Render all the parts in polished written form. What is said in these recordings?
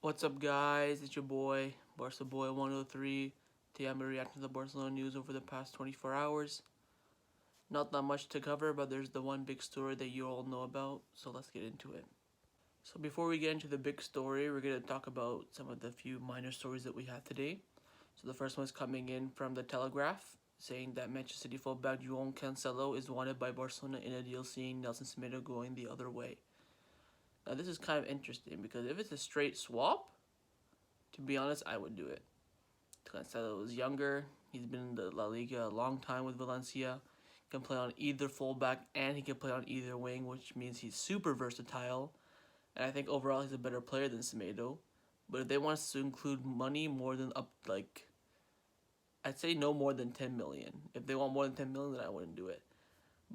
What's up, guys? It's your boy, Barca Boy 103. Today I'm reacting to the Barcelona news over the past 24 hours. Not that much to cover, but there's the one big story that you all know about, so let's get into it. So before we get into the big story, we're going to talk about some of the few minor stories that we have today. So the first one is coming in from the Telegraph, saying that Manchester City fullback Cancelo is wanted by Barcelona in a deal, seeing Nelson Semedo going the other way. Now this is kind of interesting because if it's a straight swap, to be honest, I would do it. Cancelo is younger. He's been in the La Liga a long time with Valencia. Can play on either fullback and he can play on either wing, which means he's super versatile. And I think overall he's a better player than Semedo. But if they want us to include money more than I'd say no more than 10 million. If they want more than 10 million, then I wouldn't do it.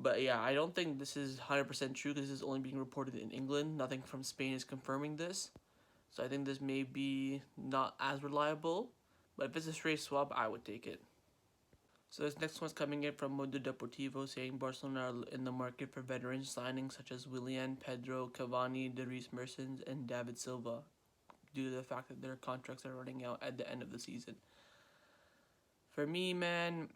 But yeah, I don't think this is 100% true because this is only being reported in England. Nothing from Spain is confirming this. So I think this may be not as reliable. But if it's a straight swap, I would take it. So this next one's coming in from Mundo Deportivo, saying Barcelona are in the market for veteran signings such as Willian, Pedro, Cavani, Dries Mertens, and David Silva, due to the fact that their contracts are running out at the end of the season. For me, man,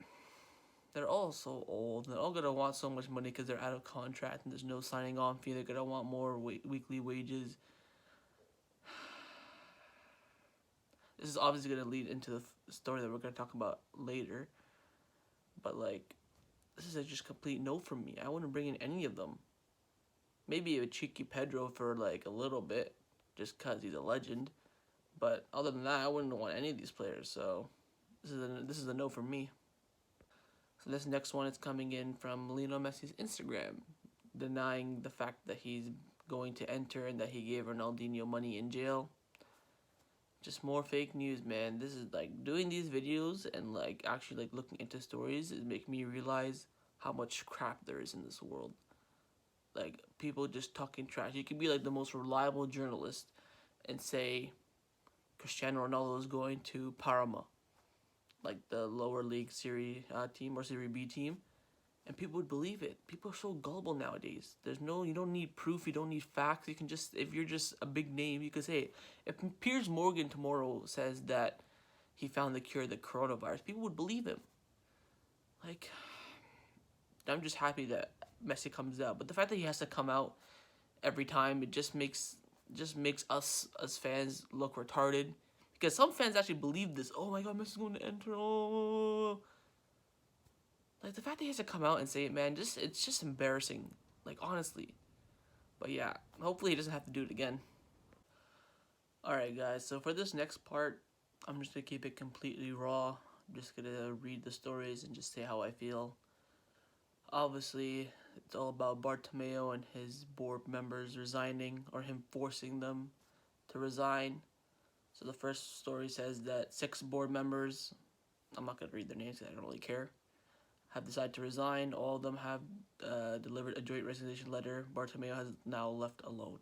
they're all so old. They're all going to want so much money because they're out of contract and there's no signing on fee. They're going to want more weekly wages. This is obviously going to lead into the story that we're going to talk about later. But, like, this is a just complete no from me. I wouldn't bring in any of them. Maybe a cheeky Pedro for, like, a little bit, just because he's a legend. But other than that, I wouldn't want any of these players. So, this is a no from me. So, this next one is coming in from Lionel Messi's Instagram, denying the fact that he's going to enter and that he gave Ronaldinho money in jail. Just more fake news, man. This is like doing these videos and like actually like looking into stories is making me realize how much crap there is in this world. Like people just talking trash. You can be like the most reliable journalist and say Cristiano Ronaldo is going to Parma, like the lower league Serie A team or Serie B team, and people would believe it. People are so gullible nowadays. You don't need proof, you don't need facts. You can just, if you're just a big name, you could say, if Piers Morgan tomorrow says that he found the cure to the coronavirus, people would believe him. Like, I'm just happy that Messi comes out, but the fact that he has to come out every time, it just makes us as fans look retarded. Because some fans actually believe this. Oh my God, Messi's going to enter. Oh. Like, the fact that he has to come out and say it, man, it's just embarrassing. Like, honestly. But yeah, hopefully he doesn't have to do it again. Alright, guys, so for this next part, I'm just going to keep it completely raw. I'm just going to read the stories and just say how I feel. Obviously, it's all about Bartomeu and his board members resigning, or him forcing them to resign. So the first story says that 6 board members, I'm not going to read their names because I don't really care, have decided to resign. All of them have delivered a joint resignation letter. Bartomeu has now left alone.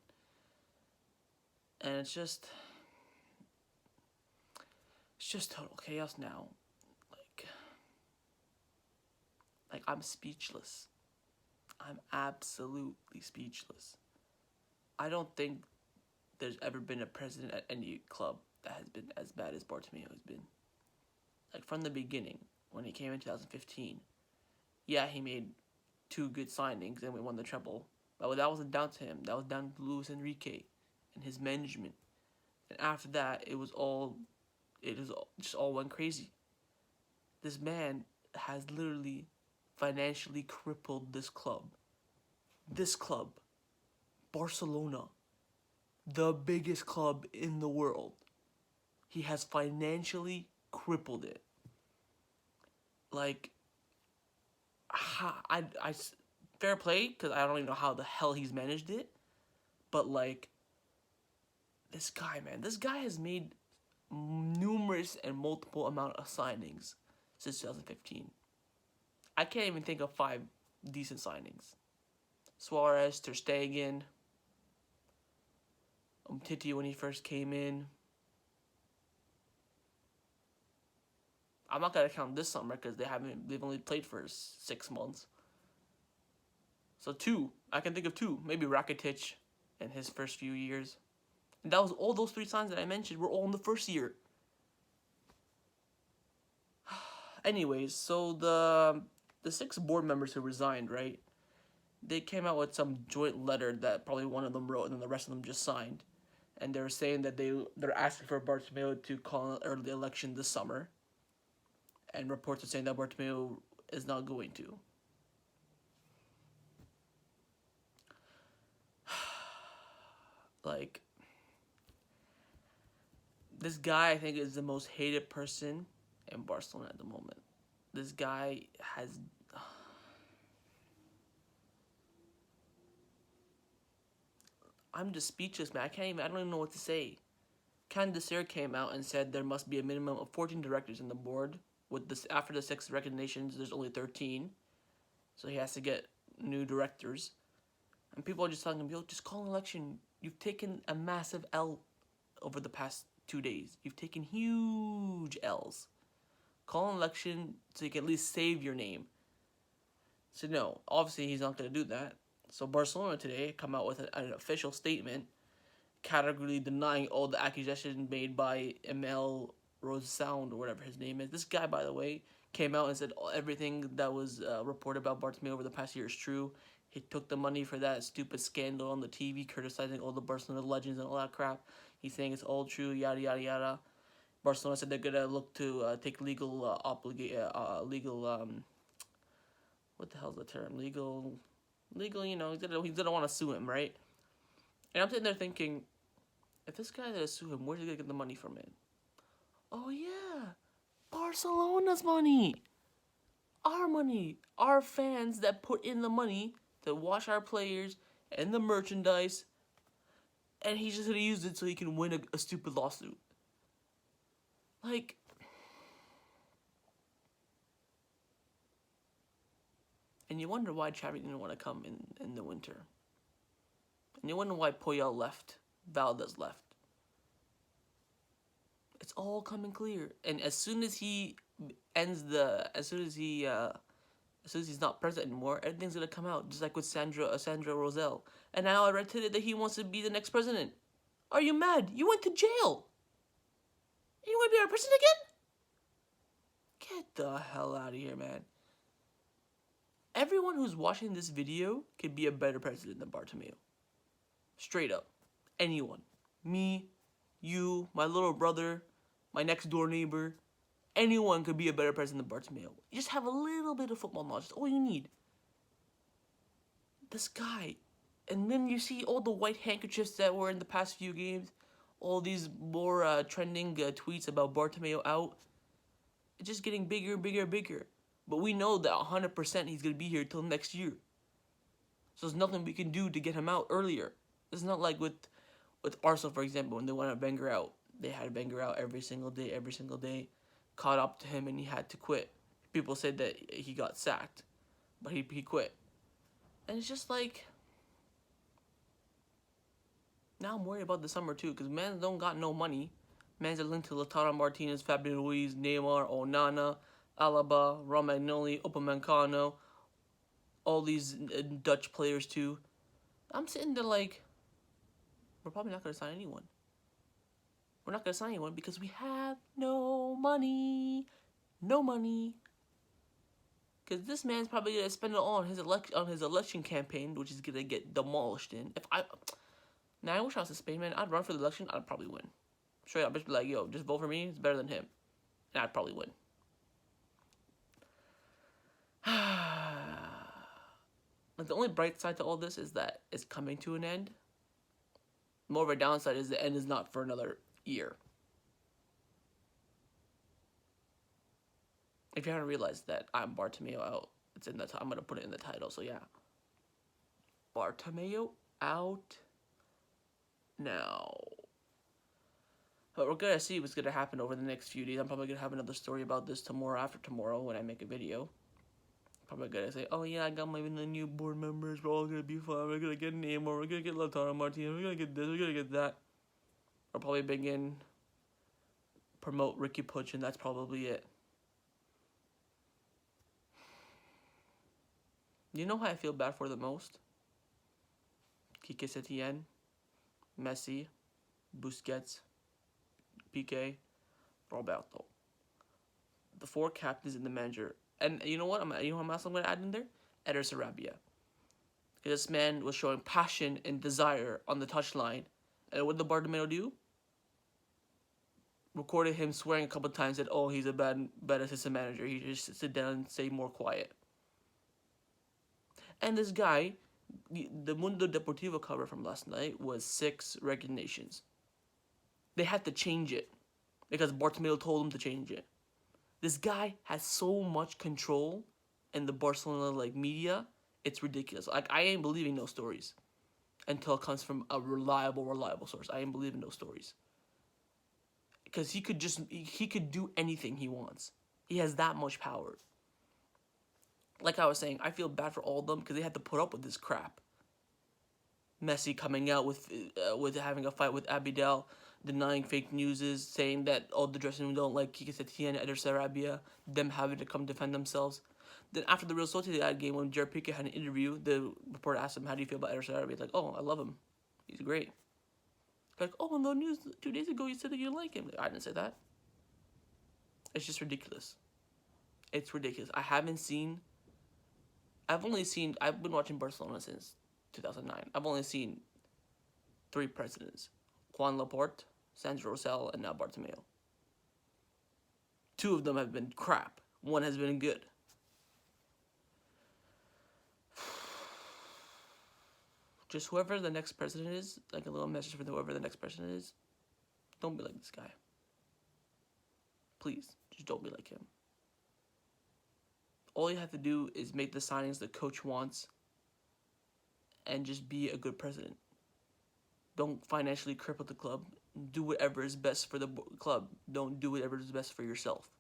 And it's just total chaos now. Like I'm speechless. I'm absolutely speechless. I don't think there's ever been a president at any club that has been as bad as Bartomeu has been. Like from the beginning, when he came in 2015, yeah, he made 2 good signings and we won the treble. But that wasn't down to him. That was down to Luis Enrique and his management. And after that, it just all went crazy. This man has literally financially crippled this club. This club, Barcelona, the biggest club in the world. He has financially crippled it. Like, fair play, because I don't even know how the hell he's managed it. But, like, this guy has made numerous and multiple amount of signings since 2015. I can't even think of 5 decent signings. Suarez, Ter Stegen, Titi when he first came in. I'm not gonna count this summer because they've only played for 6 months. So 2, I can think of 2, maybe Rakitic in his first few years. And that was all those 3 signs that I mentioned were all in the first year. Anyways, so the 6 board members who resigned, right? They came out with some joint letter that probably one of them wrote and then the rest of them just signed. And they're saying that they're asking for Bartomeu to call an early election this summer. And reports are saying that Bartomeu is not going to. Like, this guy I think is the most hated person in Barcelona at the moment. This guy has I'm just speechless, man. I don't even know what to say. Cancelo came out and said there must be a minimum of 14 directors in the board. With this, after the 6 resignations, there's only 13, so he has to get new directors. And people are just telling him, "Yo, just call an election. You've taken a massive L over the past 2 days. You've taken huge L's. Call an election so you can at least save your name." So no, obviously he's not going to do that. So Barcelona today come out with an official statement categorically denying all the accusations made by Emil Rosesound or whatever his name is. This guy, by the way, came out and said everything that was reported about Bartomeu over the past year is true. He took the money for that stupid scandal on the TV, criticizing all the Barcelona legends and all that crap. He's saying it's all true, yada yada yada. Barcelona said they're gonna look to take legal what the hell's the term? Legal. You know, he's gonna want to sue him, right? And I'm sitting there thinking, if this guy that sue him, where's he gonna get the money from it? Oh yeah, Barcelona's money, our money, our fans that put in the money to watch our players and the merchandise, and he's just gonna use it so he can win a stupid lawsuit. Like, and you wonder why Xavi didn't want to come in the winter. And you wonder why Puyol left, Valdez left. It's all coming clear. And as soon as he ends as soon as he's not president anymore, everything's gonna come out. Just like with Sandra Rosell. And now I read today that he wants to be the next president. Are you mad? You went to jail. You want to be our president again? Get the hell out of here, man. Everyone who's watching this video could be a better president than Bartomeu. Straight up. Anyone. Me, you, my little brother, my next door neighbor. Anyone could be a better president than Bartomeu. You just have a little bit of football knowledge. That's all you need. This guy. And then you see all the white handkerchiefs that were in the past few games. All these more trending tweets about Bartomeu out. It's just getting bigger, bigger, bigger. But we know that 100% he's going to be here till next year. So there's nothing we can do to get him out earlier. It's not like with Arsenal, for example, when they wanted Wenger out. They had Wenger out every single day. Caught up to him and he had to quit. People said that he got sacked. But he quit. And it's just like... Now I'm worried about the summer too, because man don't got no money. Man's are linked to Lautaro Martinez, Fabian Ruiz, Neymar, Onana, Alaba, Romagnoli, Upamecano, all these Dutch players too. I'm sitting there like, we're probably not going to sign anyone. We're not going to sign anyone because we have no money. No money. Because this man's probably going to spend it all on his election campaign, which is going to get demolished in. Now, I wish I was in Spain, man. I'd run for the election. I'd probably win. Straight up, just be like, yo, just vote for me. It's better than him. And I'd probably win. Like, the only bright side to all this is that it's coming to an end. More of a downside is the end is not for another year. If you haven't realized that I'm Bartomeu Out, it's in the I'm gonna put it in the title. So yeah, Bartomeu Out now. But we're gonna see what's gonna happen over the next few days. I'm probably gonna have another story about this tomorrow after tomorrow when I make a video. Probably gonna say, oh yeah, I got my new board members. We're all gonna be fine. We're gonna get Neymar. We're gonna get Lautaro Martinez. We're gonna get this. We're gonna get that. I'll probably begin promote Ricky Puig, and that's probably it. You know who I feel bad for the most? Kike Setien, Messi, Busquets, Piqué, Roberto. The four captains and the manager. And you know what? You know what else I'm going to add in there? Eder Sarabia. Because this man was showing passion and desire on the touchline. And what did Bartomeu do? Recorded him swearing a couple of times that, oh, he's a bad assistant manager. He just sit down and stay more quiet. And this guy, the Mundo Deportivo cover from last night was 6 resignations. They had to change it because Bartomeu told them to change it. This guy has so much control in the Barcelona media, it's ridiculous. I ain't believing those stories until it comes from a reliable source. I ain't believing those stories. Because he could do anything he wants. He has that much power. Like I was saying, I feel bad for all of them because they had to put up with this crap. Messi coming out with having a fight with Abidal, denying fake news, saying that all the dressing room don't like Kike Setien and Eder Sarabia, them having to come defend themselves. Then after the Real Sociedad game, when Gerard Piqué had an interview, the reporter asked him, how do you feel about Eder Sarabia? He's like, oh, I love him. He's great. Like, oh, in the news 2 days ago, you said that you like him. Like, I didn't say that. It's just ridiculous. It's ridiculous. I've been watching Barcelona since 2009. I've only seen 3 presidents. Juan Laporte, Sandro Rosell, and now Bartomeu. 2 of them have been crap. 1 has been good. Just whoever the next president is, like a little message for whoever the next president is, don't be like this guy. Please, just don't be like him. All you have to do is make the signings the coach wants and just be a good president. Don't financially cripple the club. Do whatever is best for the club. Don't do whatever is best for yourself.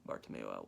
Bartomeu out.